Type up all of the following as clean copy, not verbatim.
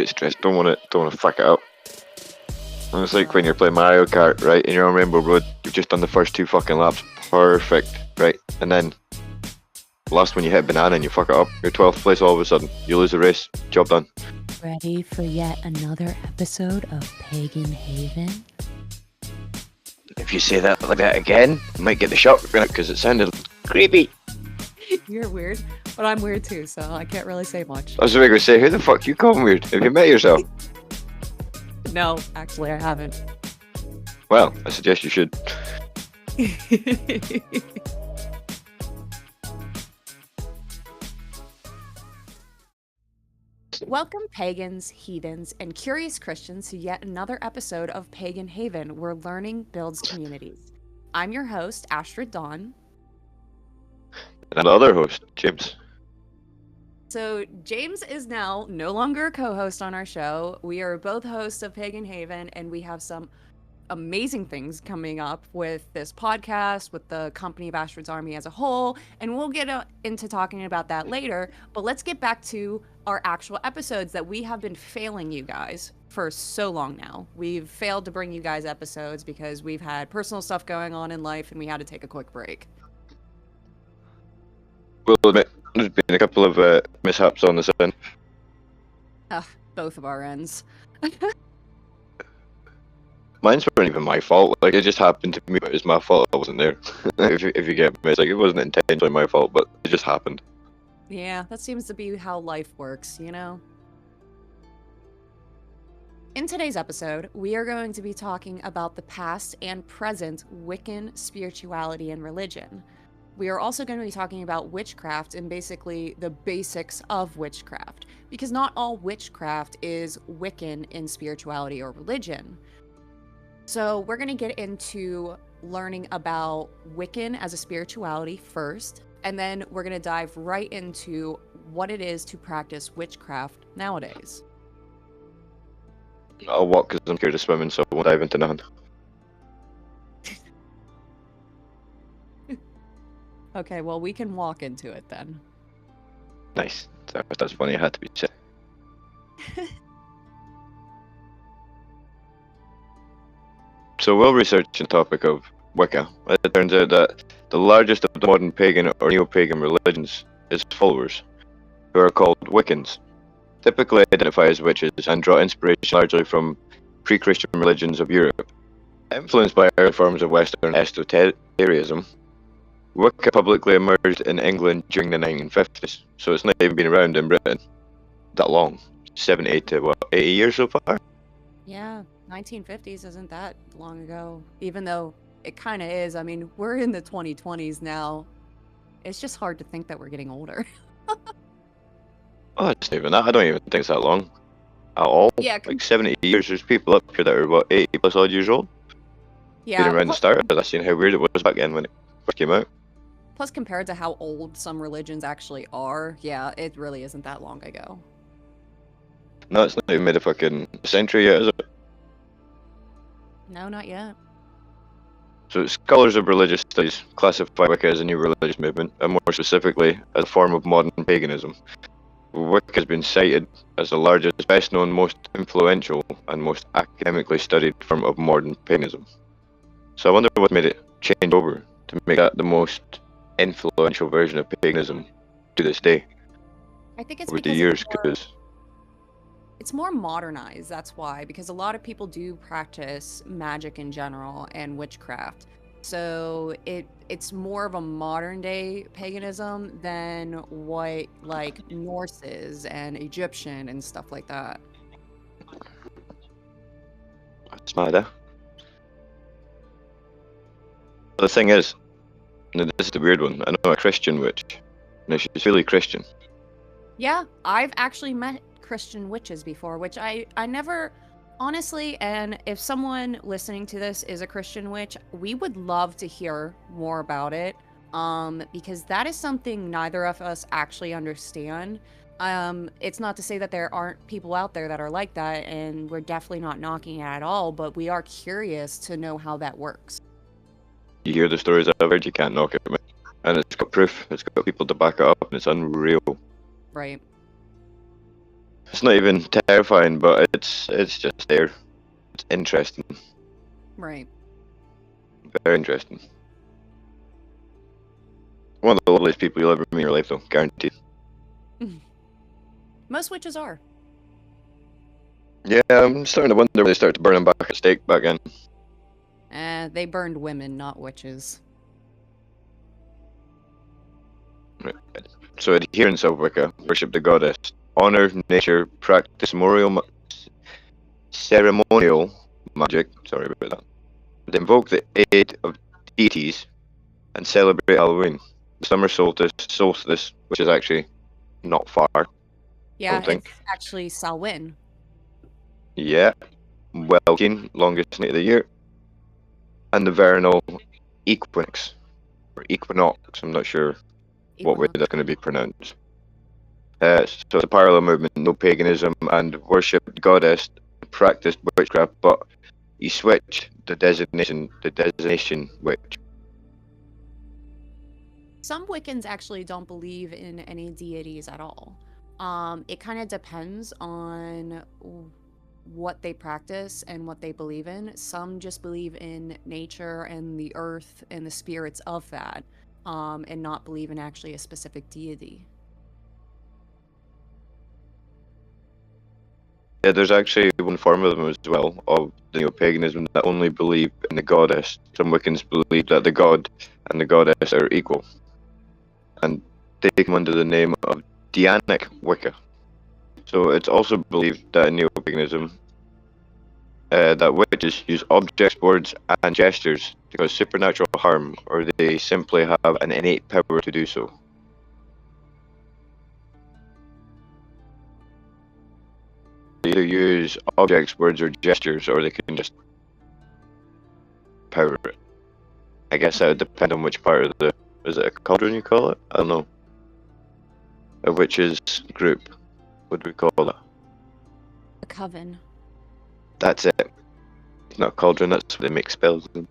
get stressed. Don't want to fuck it up. And it's like when you're playing Mario Kart, right? And you're on Rainbow Road, you've just done the first 2 fucking laps, perfect, right? And then last one you hit banana and you fuck it up. You're 12th place all of a sudden. You lose the race. Job done. Ready for yet another episode of Pagan Haven? If you say that like that again, you might get the shotgun because it sounded creepy. You're weird, but I'm weird too, so I can't really say much. I was going to say, who the fuck you calling weird? Have you met yourself? No, actually I haven't. Well, I suggest you should. Welcome pagans, heathens, and curious Christians to yet another episode of Pagan Haven, where learning builds communities. I'm your host, Astrid Dawn. And the other host, James. So James is now no longer a co-host on our show. We are both hosts of Pagan Haven, and we have some amazing things coming up with this podcast, with the company of Astrid's Army as a whole, and we'll get into talking about that later. But let's get back to our actual episodes that we have been failing you guys for so long now. We've failed to bring you guys episodes because we've had personal stuff going on in life and we had to take a quick break. We'll admit, there's been a couple of mishaps on this end. Both of our ends. Mines weren't even my fault. Like, it just happened to me, but it's my fault I wasn't there. if you get me, it's like it wasn't intentionally my fault, but it just happened. Yeah, that seems to be how life works, you know? In today's episode, we are going to be talking about the past and present Wiccan spirituality and religion. We are also going to be talking about witchcraft and basically the basics of witchcraft, because not all witchcraft is Wiccan in spirituality or religion. So we're going to get into learning about Wiccan as a spirituality first, and then we're going to dive right into what it is to practice witchcraft nowadays. I'll walk because I'm scared of swimming, so I won't dive into none. Okay, well, we can walk into it then. Nice. That's funny, it had to be said. So, while researching the topic of Wicca, it turns out that the largest of the modern pagan or neo-pagan religions is followers, who are called Wiccans, typically identify as witches and draw inspiration largely from pre-Christian religions of Europe. Influenced by early forms of Western esotericism, Wicca publicly emerged in England during the 1950s, so it's not even been around in Britain that long. 70 to 80 years so far? Yeah, 1950s isn't that long ago, even though it kind of is. I mean, we're in the 2020s now. It's just hard to think that we're getting older. Oh, it's not even that. I don't even think it's that long at all. Yeah, like 70 years. There's people up here that are 80 plus odd years old. Yeah, been around the start. I've seen how weird it was back then when it first came out. Plus, compared to how old some religions actually are, yeah, it really isn't that long ago. No, it's not even made a fucking century yet, is it? No, not yet. So scholars of religious studies classify Wicca as a new religious movement, and more specifically, as a form of modern paganism. Wicca has been cited as the largest, best known, most influential, and most academically studied form of modern paganism. So I wonder what made it change over to make that the most influential version of paganism to this day. I think it's over the because years, because it's more modernized, that's why, because a lot of people do practice magic in general and witchcraft. So it's more of a modern day paganism than what like Norse is and Egyptian and stuff like that. that's mad, eh? The thing is, and this is the weird one, I know a Christian witch. Now she's really Christian. Yeah, I've actually met Christian witches before, which I never, honestly, and if someone listening to this is a Christian witch, we would love to hear more about it, because that is something neither of us actually understand. It's not to say that there aren't people out there that are like that, and we're definitely not knocking it at all, but we are curious to know how that works. You hear the stories I've heard, you can't knock it, man. And it's got proof, it's got people to back it up, and it's unreal. Right. It's not even terrifying, but it's just there. It's interesting. Right. Very interesting. One of the loveliest people you'll ever meet in your life, though, guaranteed. Most witches are. Yeah, I'm starting to wonder when they start to burn them back at stake back in. They burned women, not witches. Right. So adherents of Wicca worship the goddess, honor nature, practice ceremonial magic. Sorry about that. They invoke the aid of deities and celebrate Halloween, the summer solstice, which is actually not far. Yeah, don't think. it's actually Samhain. Yeah, Wiccan, longest night of the year, and the vernal equinox or equinox. I'm not sure what way that's going to be pronounced. So it's a parallel movement, no paganism, and worship the goddess, practiced witchcraft, but you switch the designation witch. Some Wiccans actually don't believe in any deities at all. It kind of depends on what they practice and what they believe in. Some just believe in nature and the earth and the spirits of that, and not believe in actually a specific deity. Yeah, there's actually one form of them as well, of the neo-paganism, that only believe in the goddess. Some Wiccans believe that the god and the goddess are equal, and they come under the name of Dianic Wicca. So it's also believed that in neo-paganism, that witches use objects, words, and gestures to cause supernatural harm, or they simply have an innate power to do so. They either use objects, words, or gestures, or they can just power it. I guess that would depend on which part of the... Is it a cauldron you call it? I don't know. A witch's group. What do we call it? A coven. That's it. It's not a cauldron, that's what they make spells in.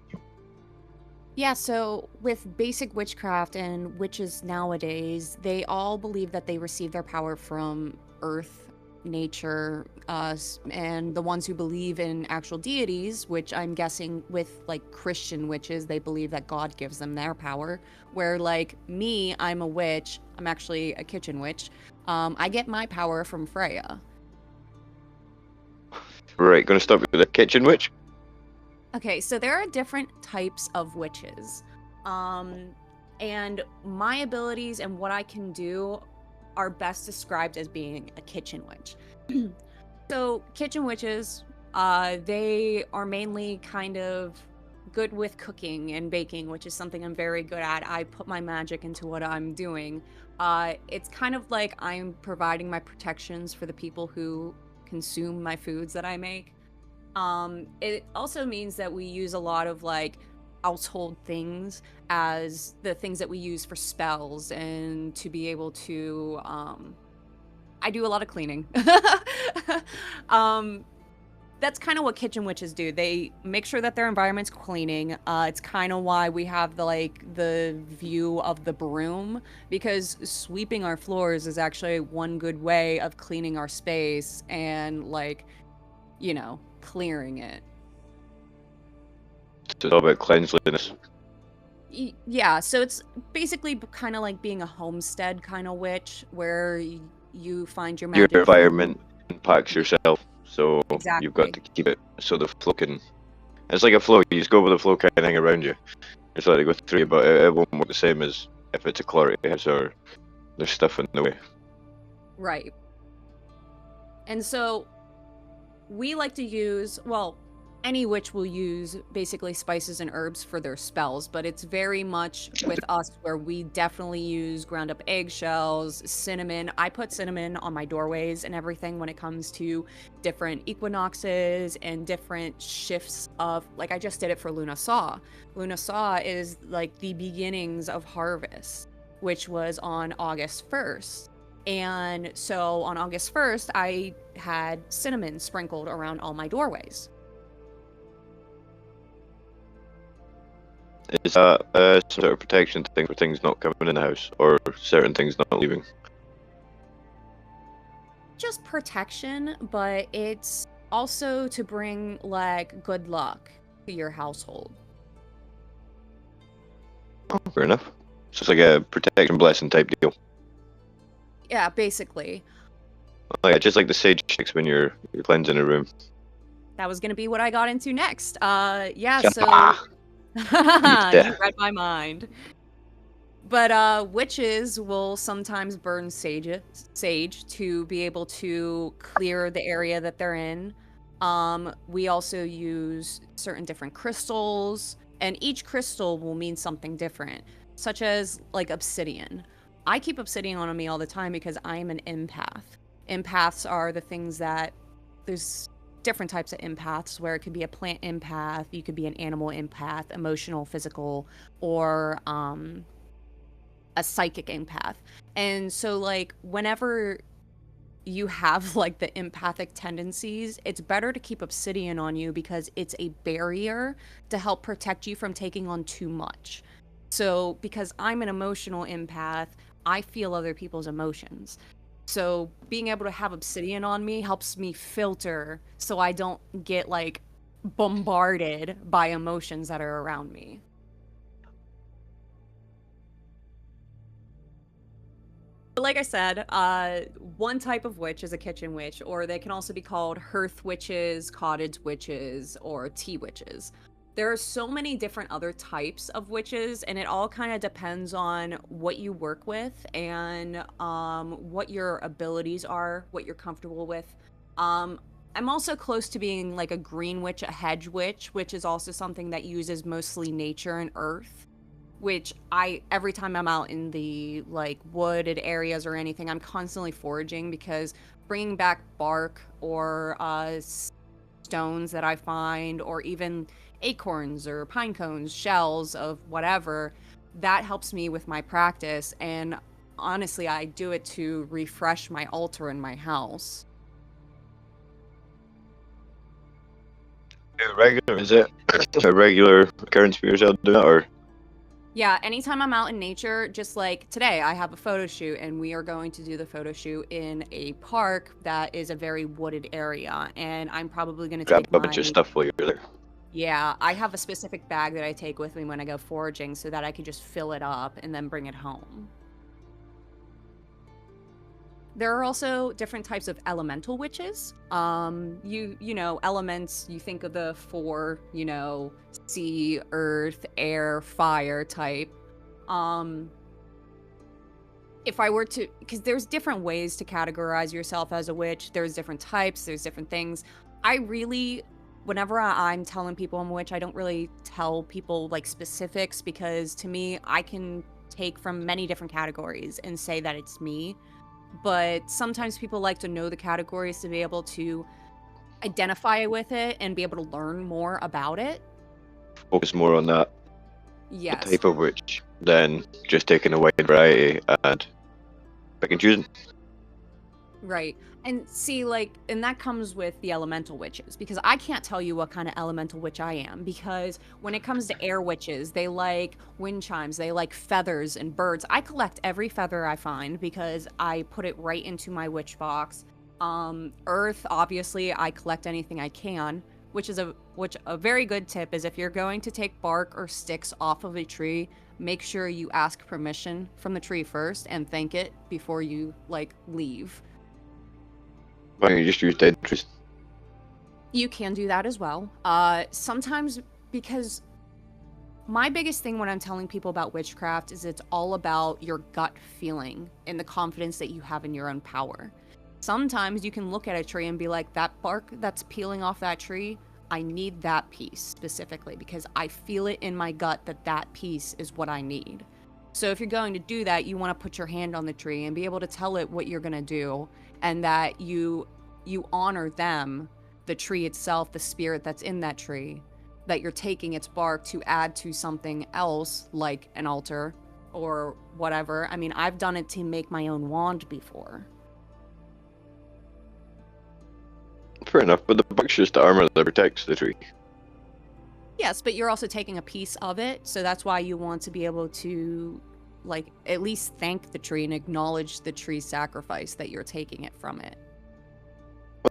Yeah, so with basic witchcraft and witches nowadays, they all believe that they receive their power from earth, nature, and the ones who believe in actual deities, which I'm guessing with like Christian witches, they believe that God gives them their power. Where like me, I'm a witch, I'm actually a kitchen witch. I get my power from Freya. Right, gonna start with the kitchen witch. Okay, so there are different types of witches. And my abilities and what I can do are best described as being a kitchen witch. So, kitchen witches, they are mainly kind of good with cooking and baking, which is something I'm very good at. I put my magic into what I'm doing. It's kind of like I'm providing my protections for the people who consume my foods that I make. It also means that we use a lot of like household things as the things that we use for spells and to be able to I do a lot of cleaning. That's kind of what kitchen witches do. They make sure that their environment's cleaning. It's kind of why we have the view of the broom, because sweeping our floors is actually one good way of cleaning our space and like, you know, clearing it. It's all about cleanliness. Yeah, so it's basically kind of like being a homestead kind of witch, where you find your magic. Your environment impacts yourself, so Exactly. you've got to keep it so the flow can... It's like a flow, you just go with the flow kind of hang around you. Just let it go through you, but it won't work the same as if it's a cleric house or there's stuff in the way. Right. And so we like to use, well, any witch will use basically spices and herbs for their spells, but it's very much with us where we definitely use ground up eggshells, cinnamon. I put cinnamon on my doorways and everything when it comes to different equinoxes and different shifts of, like I just did it for Luna Saw. Luna Saw is like the beginnings of harvest, which was on August 1st. And so on August 1st, I had cinnamon sprinkled around all my doorways. Is that some sort of protection thing for things not coming in the house, or certain things not leaving? just protection, but it's also to bring like good luck to your household. Oh, fair enough. So it's like a protection blessing type deal. Yeah, basically. Oh yeah, just like the sage sticks when you're cleansing a room. That was gonna be what I got into next. Yeah, so Ah, you read my mind. But witches will sometimes burn sage to be able to clear the area that they're in. We also use certain different crystals, and each crystal will mean something different, such as like obsidian. I keep obsidian on me all the time because I'm an empath. Empaths are the things that there's different types of empaths where it could be a plant empath, you could be an animal empath, emotional, physical, or a psychic empath. And so like whenever you have like the empathic tendencies, it's better to keep obsidian on you because it's a barrier to help protect you from taking on too much. So because I'm an emotional empath, I feel other people's emotions. So being able to have obsidian on me helps me filter so I don't get like bombarded by emotions that are around me. Like I said, one type of witch is a kitchen witch, or they can also be called hearth witches, cottage witches, or tea witches. There are so many different other types of witches, and it all kind of depends on what you work with and what your abilities are, what you're comfortable with. I'm also close to being like a green witch, a hedge witch, which is also something that uses mostly nature and earth, which every time I'm out in the like wooded areas or anything, I'm constantly foraging because bringing back bark or stones that I find, or even acorns or pine cones, shells of whatever, that helps me with my practice. And honestly, I do it to refresh my altar in my house. is it a regular occurrence for yourself to do that, or? Yeah, anytime I'm out in nature, just like today, I have a photo shoot, and we are going to do the photo shoot in a park that is a very wooded area. And I'm probably going to Grab take a bunch of stuff while you're there. yeah, I have a specific bag that I take with me when I go foraging so that I can just fill it up and then bring it home. There are also different types of elemental witches. You know, elements, you think of the four, you know, sea, earth, air, fire type. Um, if I were to, because there's different ways to categorize yourself as a witch. There's different types, there's different things. Whenever I'm telling people I'm a witch, I don't really tell people like specifics because to me, I can take from many different categories and say that it's me. But sometimes people like to know the categories to be able to identify with it and be able to learn more about it. Focus more on that Yes. type of witch than just taking a wide variety and pick and choosing. Right. And see, like, and that comes with the elemental witches, because I can't tell you what kind of elemental witch I am, because when it comes to air witches, they like wind chimes, they like feathers and birds. I collect every feather I find because I put it right into my witch box. Earth, obviously, I collect anything I can, which a very good tip is if you're going to take bark or sticks off of a tree, make sure you ask permission from the tree first and thank it before you like leave. Why don't you just use dead trees? You can do that as well. Sometimes, because my biggest thing when I'm telling people about witchcraft is it's all about your gut feeling and the confidence that you have in your own power. Sometimes you can look at a tree and be like, that bark that's peeling off that tree, I need that piece specifically because I feel it in my gut that that piece is what I need. So if you're going to do that, you want to put your hand on the tree and be able to tell it what you're going to do, and that you honor them, the tree itself, the spirit that's in that tree, that you're taking its bark to add to something else like an altar or whatever. I mean, I've done it to make my own wand before. Fair enough, but the bark's just the armor that protects the tree. Yes, but you're also taking a piece of it, so that's why you want to be able to, like, at least thank the tree and acknowledge the tree's sacrifice that you're taking it from it.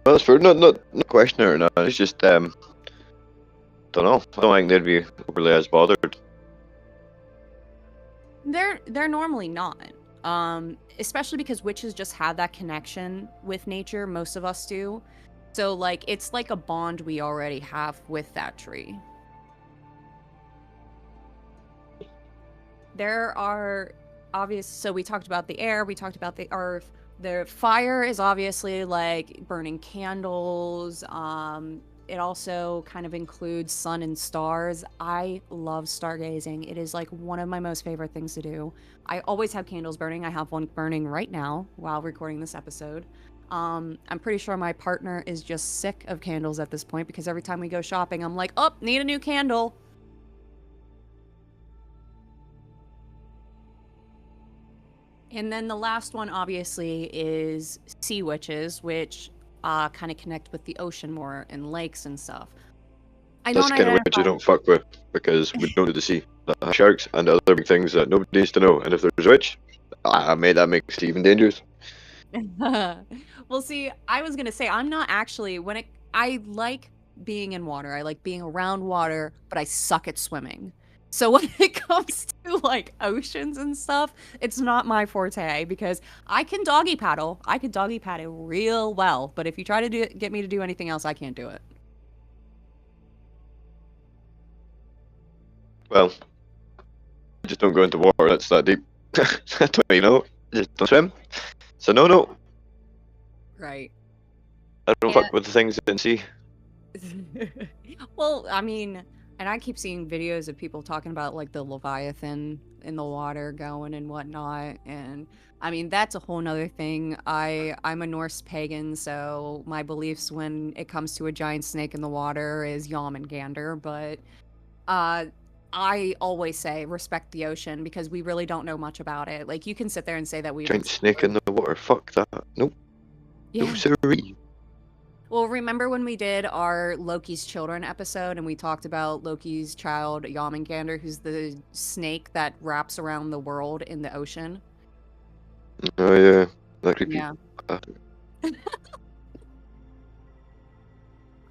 Well, that's fair. Not questioning it or not. It's just don't know. I don't think they'd be overly as bothered. They're normally not. Especially because witches just have that connection with nature. Most of us do. So like it's like a bond we already have with that tree. There are so we talked about the air, we talked about the earth. The fire is obviously like burning candles. It also kind of includes sun and stars. I love stargazing. It is like one of my most favorite things to do. I always have candles burning. I have one burning right now while recording this episode. I'm pretty sure my partner is just sick of candles at this point because every time we go shopping, I'm like, oh, need a new candle. And then the last one, obviously, is sea witches, which kind of connect with the ocean more and lakes and stuff. That's kind of witch you don't fuck with because we don't do the sea. Sharks and other big things that nobody needs to know. And if there's a witch, that makes it even dangerous. Well, see, I was gonna say I'm not actually I like being in water. I like being around water, but I suck at swimming. So when it comes to like oceans and stuff, it's not my forte because I can doggy paddle. I can doggy paddle real well, but if you try to get me to do anything else, I can't do it. Well, just don't go into water. That's that deep. That's what you know. Just don't swim. So no. Right. I don't fuck with the things in sea. Well, I mean, and I keep seeing videos of people talking about like the Leviathan in the water going and whatnot. And I mean, that's a whole nother thing. I'm a Norse pagan, so my beliefs when it comes to a giant snake in the water is Yom-and-Gander. But I always say respect the ocean because we really don't know much about it. Like you can sit there and say that we giant snake in the water. Fuck that. Nope. Yeah. No siree. Well, remember when we did our Loki's Children episode and we talked about Loki's child, Yom-and-Gander, who's the snake that wraps around the world in the ocean? Oh, yeah. That creepy. Yeah.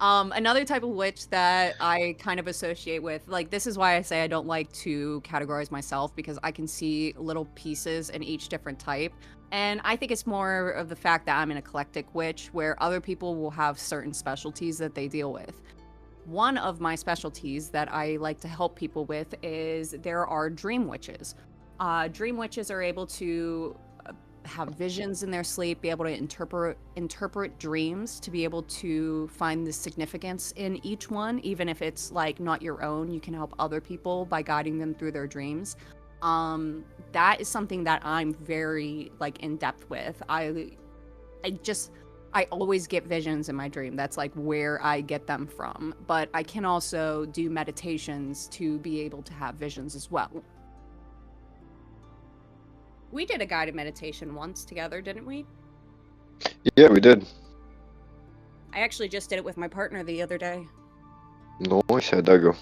Another type of witch that I kind of associate with, like, this is why I say I don't like to categorize myself because I can see little pieces in each different type. And I think it's more of the fact that I'm an eclectic witch where other people will have certain specialties that they deal with. One of my specialties that I like to help people with is there are dream witches. Dream witches are able to have visions in their sleep, be able to interpret dreams, to be able to find the significance in each one, even if it's like not your own. You can help other people by guiding them through their dreams. That is something that I'm very like in depth with. I always get visions in my dream. That's like where I get them from. But I can also do meditations to be able to have visions as well. We did a guided meditation once together, didn't we? Yeah, we did. I actually just did it with my partner the other day. Nice, how'd that go?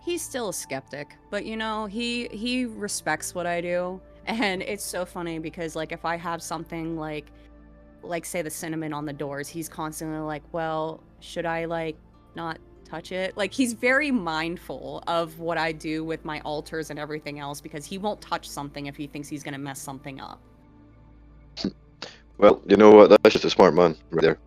He's still a skeptic, but you know, he respects what I do. And it's so funny because like if I have something like say the cinnamon on the doors, he's constantly like, well, should I like not touch it? Like he's very mindful of what I do with my altars and everything else because he won't touch something if he thinks he's gonna mess something up. Well, you know what? That's just a smart man right there.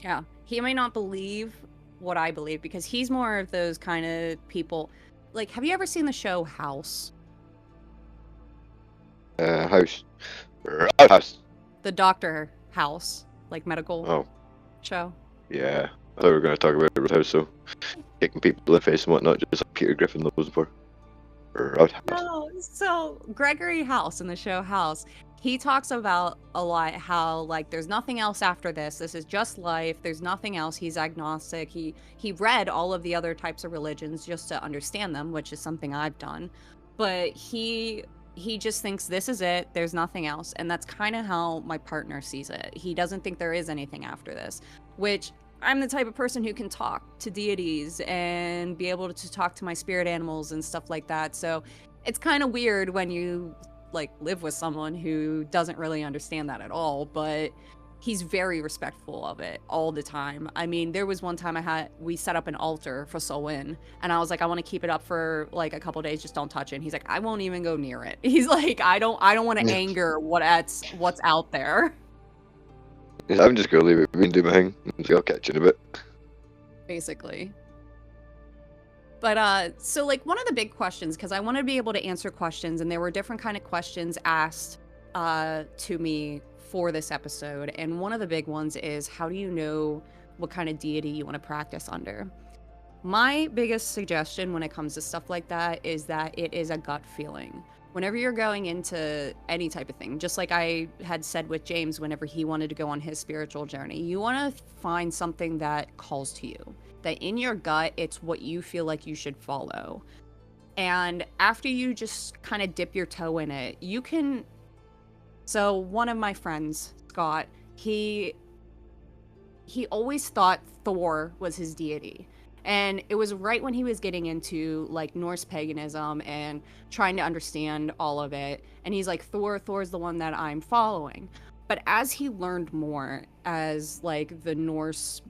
Yeah, he may not believe what I believe because he's more of those kind of people. Like, have you ever seen the show House? House. The Doctor House, like medical show. Yeah, I thought we were going to talk about Roadhouse, so kicking people in the face and whatnot, just like Peter Griffin knows for. Roadhouse. No, so Gregory House in the show House, he talks about a lot how like there's nothing else after this. This is just life. There's nothing else. He's agnostic. He read all of the other types of religions just to understand them, which is something I've done. But he just thinks this is it. There's nothing else. And that's kind of how my partner sees it. He doesn't think there is anything after this, which I'm the type of person who can talk to deities and be able to talk to my spirit animals and stuff like that. So it's kind of weird when you like live with someone who doesn't really understand that at all, but he's very respectful of it all the time. I mean, there was one time we set up an altar for Solwyn, and I was like, I want to keep it up for like a couple days, just don't touch it. And he's like, I won't even go near it. He's like, I don't want to anger what's out there. I'm just gonna leave it be and do my thing. I'll catch you in a bit. Basically. But so like one of the big questions, because I wanted to be able to answer questions, and there were different kind of questions asked to me for this episode, and one of the big ones is, how do you know what kind of deity you want to practice under? My biggest suggestion when it comes to stuff like that is that it is a gut feeling. Whenever you're going into any type of thing, just like I had said with James whenever he wanted to go on his spiritual journey, you want to find something that calls to you, that in your gut, it's what you feel like you should follow. And after you just kind of dip your toe in it, you can... So one of my friends, Scott, he always thought Thor was his deity. And it was right when he was getting into like Norse paganism and trying to understand all of it. And he's like, Thor's the one that I'm following. But as he learned more as like the Norse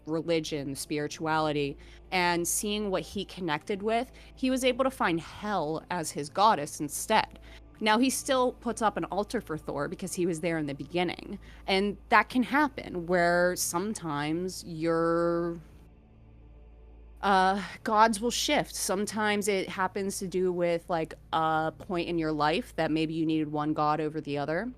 religion, spirituality, and seeing what he connected with, he was able to find Hel as his goddess instead. Now, he still puts up an altar for Thor because he was there in the beginning. And that can happen where sometimes your gods will shift. Sometimes it happens to do with like a point in your life that maybe you needed one god over the other.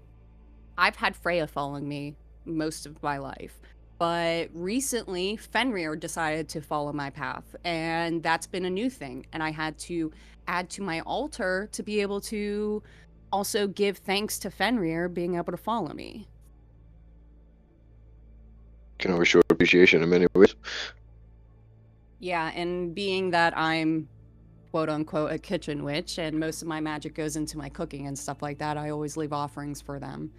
I've had Freya following me most of my life. But recently, Fenrir decided to follow my path, and that's been a new thing. And I had to add to my altar to be able to also give thanks to Fenrir being able to follow me. Can always show appreciation in many ways. Yeah, and being that I'm quote-unquote a kitchen witch, and most of my magic goes into my cooking and stuff like that, I always leave offerings for them.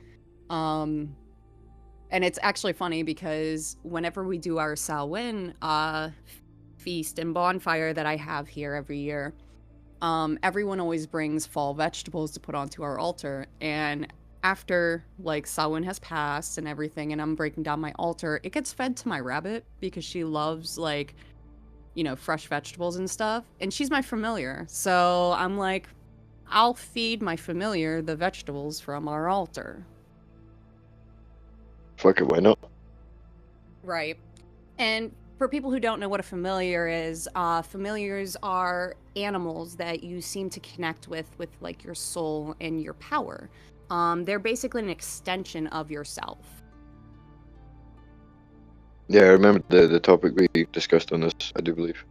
And it's actually funny because whenever we do our Samhain feast and bonfire that I have here every year, everyone always brings fall vegetables to put onto our altar. And after like Samhain has passed and everything, and I'm breaking down my altar, it gets fed to my rabbit because she loves like, you know, fresh vegetables and stuff. And she's my familiar. So I'm like, I'll feed my familiar the vegetables from our altar. Fuck it, why not? Right. And for people who don't know what a familiar is, familiars are animals that you seem to connect with like your soul and your power. They're basically an extension of yourself. Yeah, I remember the topic we discussed on this, I do believe.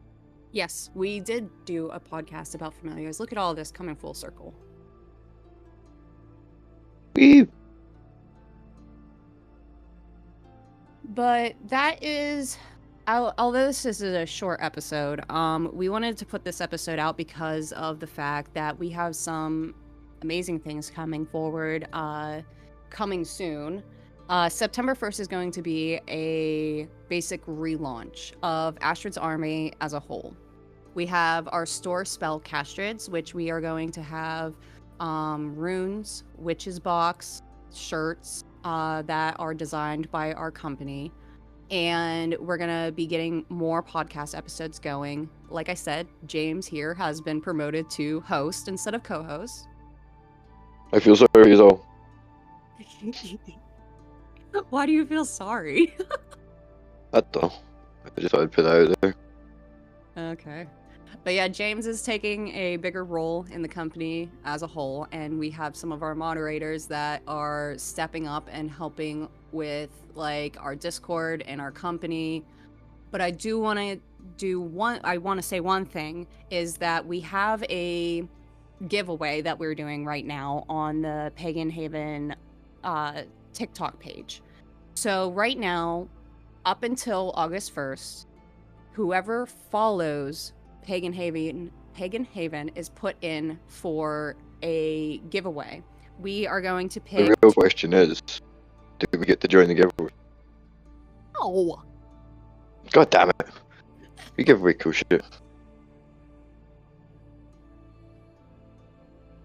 Yes, we did do a podcast about familiars. Look at all this coming full circle. Wee! But that is, although this is a short episode, we wanted to put this episode out because of the fact that we have some amazing things coming forward, coming soon. September 1st is going to be a basic relaunch of Astrid's Army as a whole. We have our store spell Castrids, which we are going to have runes, witch's box, shirts, that are designed by our company, and we're gonna be getting more podcast episodes going. Like I said, James here has been promoted to host instead of co-host. I feel sorry for you all. Why do you feel sorry? I don't know. I just thought I'd put that out there. Okay. But yeah, James is taking a bigger role in the company as a whole, and we have some of our moderators that are stepping up and helping with like our Discord and our company. But I do want to say one thing is that we have a giveaway that we're doing right now on the Pagan Haven TikTok page. So right now, up until August 1st, whoever follows Pagan Haven is put in for a giveaway. We are going to pick... The real question is, did we get to join the giveaway? Oh! God damn it. We give away cool shit.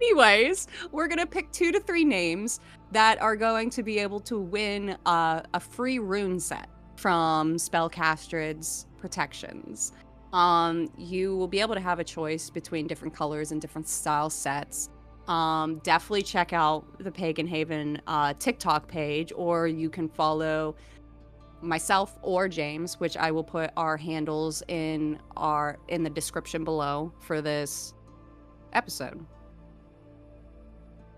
Anyways, we're gonna pick 2 to 3 names that are going to be able to win a free rune set from Spellcastred's protections. You will be able to have a choice between different colors and different style sets. Definitely check out the Pagan Haven TikTok page, or you can follow myself or James, which I will put our handles in the description below for this episode.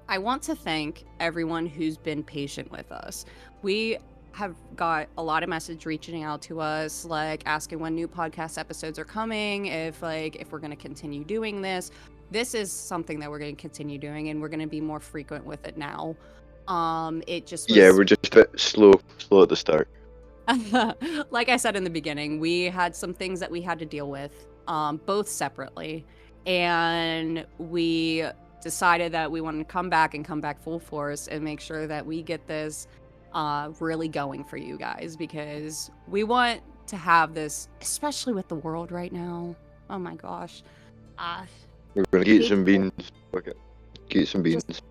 I want to thank everyone who's been patient with us. We have got a lot of message reaching out to us, like asking when new podcast episodes are coming, if we're going to continue doing this. This is something that we're going to continue doing, and we're going to be more frequent with it now. It just was... Yeah, we're just a bit slow at the start. Like I said in the beginning, we had some things that we had to deal with, both separately, and we decided that we wanted to come back full force and make sure that we get this really going for you guys, because we want to have this, especially with the world right now. Oh my gosh. We're gonna eat some beans. Okay. Eat some beans.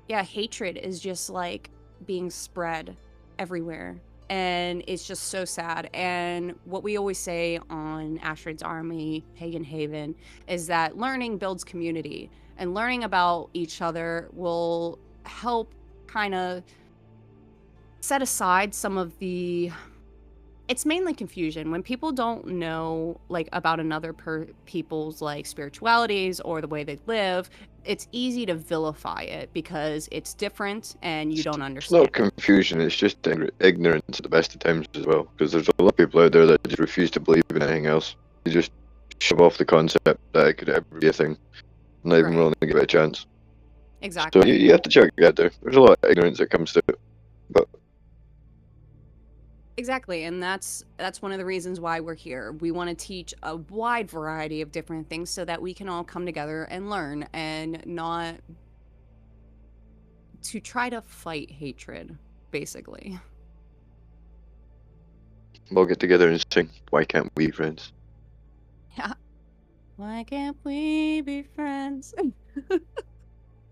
Yeah, hatred is just like being spread everywhere. And it's just so sad. And what we always say on Astrid's Army, Pagan Haven, is that learning builds community. And learning about each other will help kind of set aside some of the... It's mainly confusion. When people don't know about another people's spiritualities or the way they live, it's easy to vilify it because it's different and you don't understand. It's not confusion, it's just ignorance at the best of times as well. Because there's a lot of people out there that just refuse to believe in anything else. They just shove off the concept that it could ever be a thing. Not even willing to give it a chance. Exactly. So you have to check it out there. There's a lot of ignorance that comes to it. But exactly, and that's one of the reasons why we're here. We want to teach a wide variety of different things so that we can all come together and learn, and not to try to fight hatred, basically. We'll get together and sing "Why Can't We Be Friends?" Yeah. Why can't we be friends?